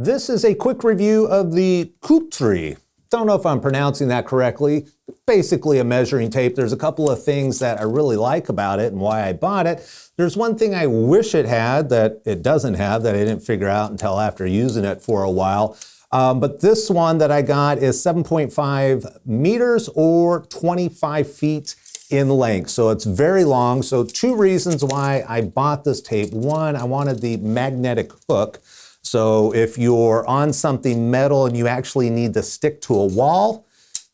This is a quick review of the Coupe. Don't know if I'm pronouncing that correctly. Basically a measuring tape. There's a couple of things that I really like about it and why I bought it. There's one thing I wish it had that it doesn't have that I didn't figure out until after using it for a while. But this one that I got is 7.5 meters or 25 feet in length. So it's very long. So two reasons why I bought this tape. One, I wanted the magnetic hook. So if you're on something metal and you actually need to stick to a wall,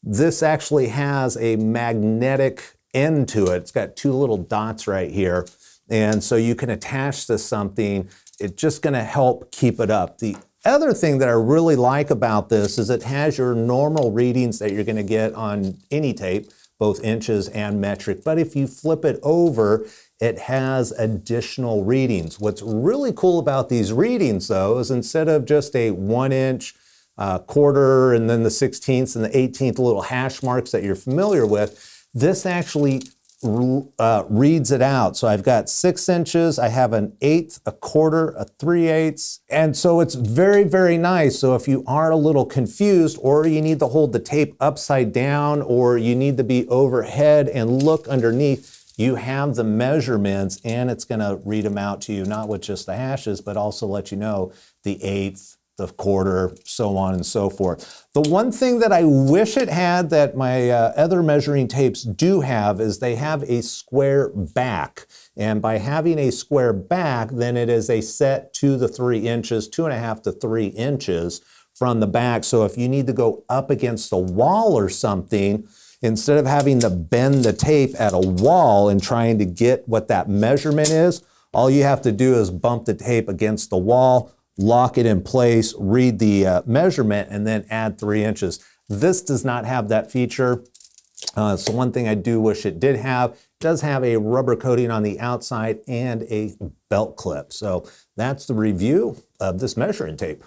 this actually has a magnetic end to it. It's got two little dots right here. And so you can attach to something. It's just gonna help keep it up. The other thing that I really like about this is it has your normal readings that you're gonna get on any tape, both inches and metric. But if you flip it over, it has additional readings. What's really cool about these readings though is instead of just a 1 inch, quarter, and then the 16th and the 18th little hash marks that you're familiar with, this actually reads it out. So I've got 6 inches, I have an 1/8, a quarter, a 3/8, and so it's very, very nice. So if you are a little confused or you need to hold the tape upside down or you need to be overhead and look underneath, you have the measurements and it's gonna read them out to you, not with just the hashes, but also let you know the 1/8, the quarter, so on and so forth. The one thing that I wish it had that my other measuring tapes do have is they have a square back. And by having a square back, then it is a set 2 to 3 inches, 2.5 to 3 inches from the back. So if you need to go up against a wall or something, instead of having to bend the tape at a wall and trying to get what that measurement is, all you have to do is bump the tape against the wall, lock it in place, read the measurement, and then add 3 inches. This does not have that feature. So one thing I do wish it did have, it does have a rubber coating on the outside and a belt clip. So that's the review of this measuring tape.